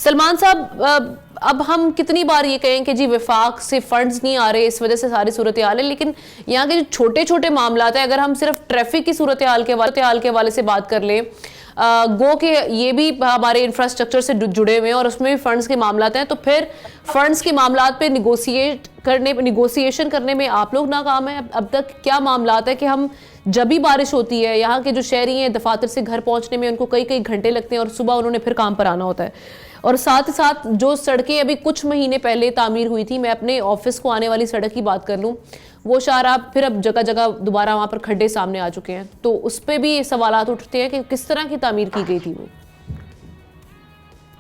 सलमान साहब, अब हम कितनी बार ये कहें कि जी विफाक से फंड्स नहीं आ रहे, इस वजह से सारी सूरत हाल है, लेकिन यहाँ के जो छोटे छोटे मामला है, अगर हम सिर्फ ट्रैफिक की सूरत हाल के हवाले से बात कर लें, गो के ये भी हमारे इंफ्रास्ट्रक्चर से जुड़े हुए हैं और उसमें भी फंड्स के मामला हैं, तो फिर फंड्स के मामला पे निगोसिएशन करने में आप लोग नाकाम हैं। अब तक क्या मामला है कि हम जब भी बारिश होती है, यहाँ के जो शहरी हैं दफातर से घर पहुंचने में उनको कई घंटे लगते हैं और सुबह उन्होंने फिर काम पर आना होता है, और साथ ही साथ जो सड़कें अभी कुछ महीने पहले तामीर हुई थी, मैं अपने ऑफिस को आने वाली सड़क की बात कर लूँ, वो शाहराह फिर अब जगह जगह दोबारा वहाँ पर खड्डे सामने आ चुके हैं, तो उस पर भी सवालात उठते हैं कि किस तरह की तामीर की गई थी वो।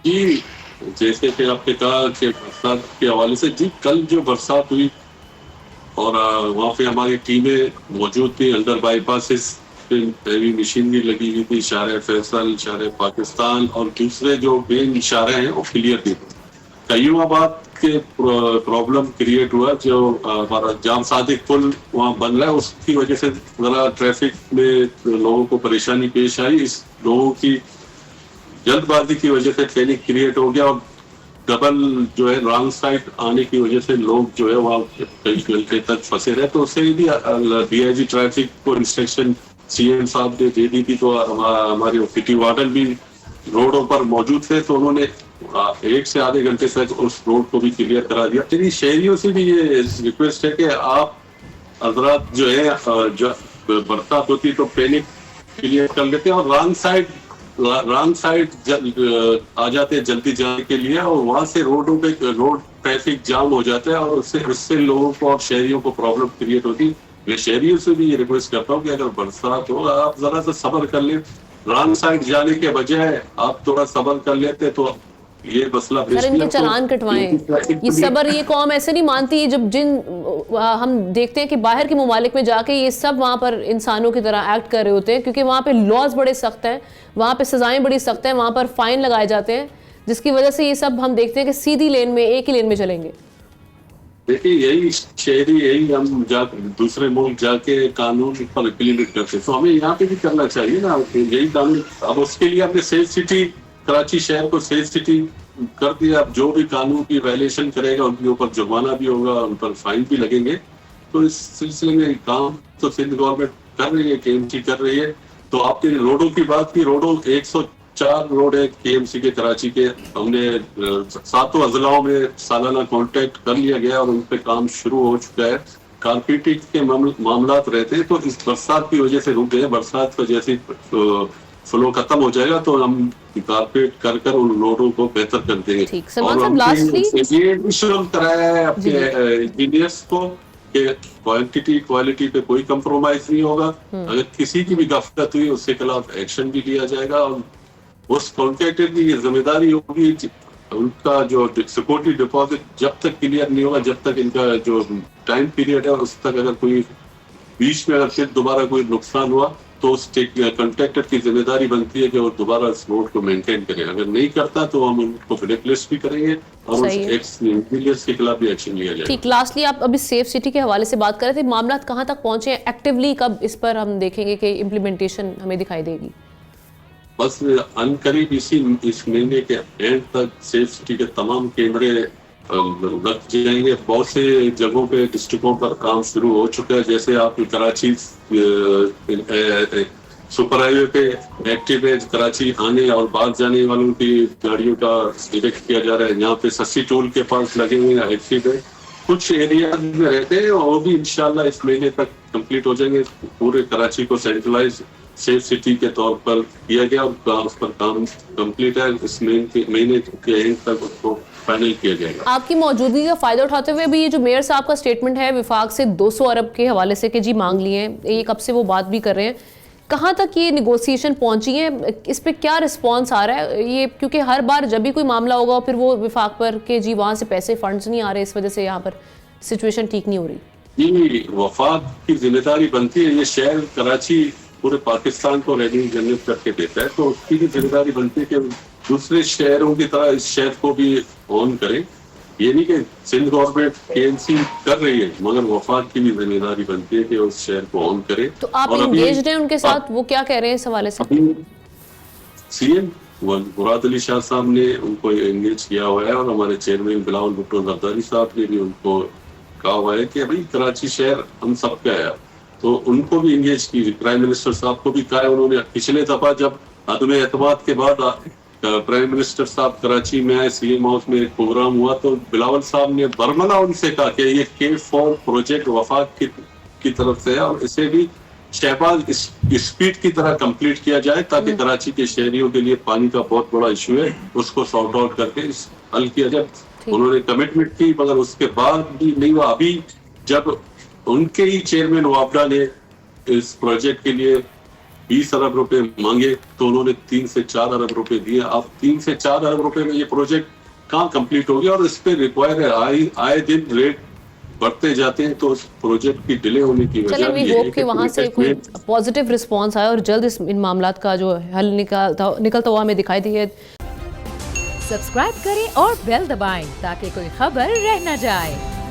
जी, जैसे कि आपने कहा कि बरसात के हवाले से, जी कल जो बरसात हुई और वहाँ पे हमारी टीमें मौजूद थी, अंडर बाईपासेस हैवी मशीनरी लगी हुई थी, इशारे फैसल, इशारे पाकिस्तान और दूसरे जो मेन इशारे हैं वो क्लियर थे। कयूमाबाद के प्रॉब्लम क्रिएट हुआ, जो हमारा जाम सादिक पुल वहाँ बन रहा है, उसकी वजह से जरा ट्रैफिक में लोगों को परेशानी पेश आई। इस लोगों की जल्दबाजी की वजह से पैनिक क्रिएट हो गया और डबल जो है रॉन्ग साइड आने की वजह से लोग जो है वहाँ कई घंटे तक फंसे रहे। तो उससे भी डीआईजी ट्रैफिक को इंस्ट्रक्शन सीएम साहब ने दे दी थी, तो हमारे सिटी वार्डन भी रोडों पर मौजूद थे, तो उन्होंने 1 से आधे घंटे तक उस रोड को भी क्लियर करा दिया। तेरी शहरियों से भी ये रिक्वेस्ट है कि आप हजरात जो है, बरसात होती तो पैनिक क्लियर कर लेते हैं और रॉन्ग साइड आ जाते हैं जल्दी जाने के लिए, और वहां से रोड ट्रैफिक जाम हो जाता है और उससे लोगों को और शहरियों को प्रॉब्लम क्रिएट होती है। मैं शहरियों से भी ये रिक्वेस्ट करता हूँ कि अगर बरसात हो, आप जरा सा सब्र कर लें, रॉन्ग साइड जाने के बजाय आप थोड़ा सब्र कर लेते तो ये मसला इनके चालान कटवाएं। ये सब्र ये कौम ऐसे नहीं मानती, जब हम देखते हैं कि बाहर के ममालिक में जाके ये सब वहाँ पर इंसानों की तरह एक्ट कर रहे होते हैं, क्योंकि वहाँ पे लॉज बड़े सख्त हैं, वहाँ पे सजाएं बड़ी सख्त हैं, वहाँ पर फाइन लगाए जाते हैं, जिसकी वजह से ये सब हम देखते हैं कि सीधी लेन में, एक ही लेन में चलेंगे। देखिए, यही हम दूसरे मुल्क जाके कानून पर इम्प्लीमेंट करते, तो हमें यहाँ पे भी करना चाहिए ना यही कानून। अब उसके लिए हमने सेफ सिटी, कराची शहर को सेफ सिटी कर दिया। अब जो भी कानून की वायलेशन करेगा उनके ऊपर जुर्माना भी होगा, उन पर फाइन भी लगेंगे। तो इस सिलसिले में काम तो सिंध गवर्नमेंट कर रही है, केएमसी कर रही है। तो आपने रोडों की बात की, रोडों 104 रोड है केएमसी के कराची के, हमने 7 अजलाओं में सालाना कॉन्ट्रैक्ट कर लिया गया और उन पे काम शुरू हो चुका है। कारपेटिंग के मामलात रहते हैं तो इस बरसात की वजह से रुक गए। बरसात की वजह से फ्लो खत्म हो जाएगा तो हम कारपेट कर उन रोडों को बेहतर कर देंगे। और ये विश्वास कराया है अपने इंजीनियर्स को कि क्वालिटी पे कोई कंप्रोमाइज नहीं होगा। अगर किसी की भी गफलत हुई उसके खिलाफ एक्शन भी लिया जाएगा और उस कॉन्ट्रैक्टर की ये जिम्मेदारी होगी, उनका जो सिक्योरिटी डिपॉजिट जब तक क्लियर नहीं होगा, जब तक इनका जो टाइम पीरियड है उस तक अगर कोई बीच में अगर फिर दोबारा कोई नुकसान हुआ तो उस कॉन्ट्रैक्टर की जिम्मेदारी बनती है कि वो दोबारा इस रोड को मेंटेन करे। अगर नहीं करता तो हम उनको ब्लैकलिस्ट भी करेंगे और उस एक्स के खिलाफ भी एक्शन लिया जाएगा। ठीक, लास्टली आप अभी सेफ सिटी के हवाले से बात कर रहे थे, मामला कहाँ तक पहुंचे हैं एक्टिवली, कब इस पर हम देखेंगे कि इम्प्लीमेंटेशन हमें दिखाई देगी? बस अनकरीब इस महीने के एंड तक सेफ सिटी के तमाम कैमरे लग जाएंगे। बहुत से जगहों पे डिस्ट्रिक्टों पर काम शुरू हो चुका है। जैसे आप कराची सुपर हाईवे पे एक्टिव है, कराची आने और बाहर जाने वालों की गाड़ियों का डिटेक्ट किया जा रहा है। यहाँ पे सस्सी टोल के पास लगे हुए हैं, एक्टिव है। कुछ एरिया में रहते हैं और भी इंशाल्लाह इस महीने तक कंप्लीट हो जाएंगे। पूरे कराची को सेंट्रलाइज सेफ सिटी के तौर पर किया गया और उस पर काम कंप्लीट है। इस महीने के एंड तक उसको फाइनल किया जाएगा। आपकी मौजूदगी का फायदा उठाते हुए भी ये जो मेयर साहब का स्टेटमेंट है विफाक से 200 अरब के हवाले से कि जी मांग लिए हैं, ये कब से वो बात भी कर रहे हैं, कहाँ तक ये निगोसिएशन पहुंची है, इस पे क्या रिस्पांस आ रहा है? ये क्योंकि हर बार जब भी कोई मामला होगा फिर वो विफाक पर कि जी वहाँ से पैसे फंड्स नहीं आ रहे, इस वजह से यहाँ पर सिचुएशन ठीक नहीं हो रही। जी, वफाक की जिम्मेदारी बनती है, ये शहर कराची पूरे पाकिस्तान को रेवेन्यू जनरेट करके देता है, तो उसकी भी जिम्मेदारी बनती है कि दूसरे शहरों की तरह इस शहर को भी ऑन करें। ये नहीं कि सिंध गवर्नमेंट केएमसी कर रही है, मगर वफाक की भी जिम्मेदारी बनती है कि उस शहर को ऑन करे। तो आप एंगेज्ड हैं उनके साथ, वो क्या कह रहे हैं इस हवाले से? सीएम मुराद अली शाह साहब ने उनको एंगेज किया हुआ है और हमारे चेयरमैन बिलावल भुट्टो जरदारी साहब ने भी उनको कहा हुआ है कि भाई कराची शहर हम सबका है, तो उनको भी एंगेज की। प्राइम मिनिस्टर साहब को भी कहा है उन्होंने। पिछले दफा जब अदम एतमाद के बाद प्राइम मिनिस्टर साहब कराची में आए, सीएम हाउस में एक प्रोग्राम हुआ, तो बिलावल साहब ने बरमला उनसे कहा कि ये K4 प्रोजेक्ट वफाक की तरफ से है और इसे भी शहबाज स्पीड की तरह कंप्लीट किया जाए ताकि कराची के शहरियों के लिए पानी का बहुत बड़ा इशू है, उसको सॉर्ट आउट करके हल किया जाए। उन्होंने कमिटमेंट की, मगर उसके बाद भी नहीं हुआ। अभी जब उनके ही चेयरमैन वापडा ने इस प्रोजेक्ट के लिए 20 अरब रुपए मांगे तो उन्होंने 3 से 4 अरब रुपए दिए। अब 3 से 4 अरब रुपए में ये प्रोजेक्ट कहाँ कंप्लीट हो गया और इस पे रिक्वायर है आए दिन रेट बढ़ते जाते हैं, तो उस प्रोजेक्ट की डिले होने की वजह चलिए, वी होप कि वहाँ से कोई पॉजिटिव रिस्पांस आए और जल्द इन मामलात का जो हल निकलता हुआ हमें दिखाई दिए। सब्सक्राइब करें और बेल दबाएं ताकि कोई खबर रह न जाए।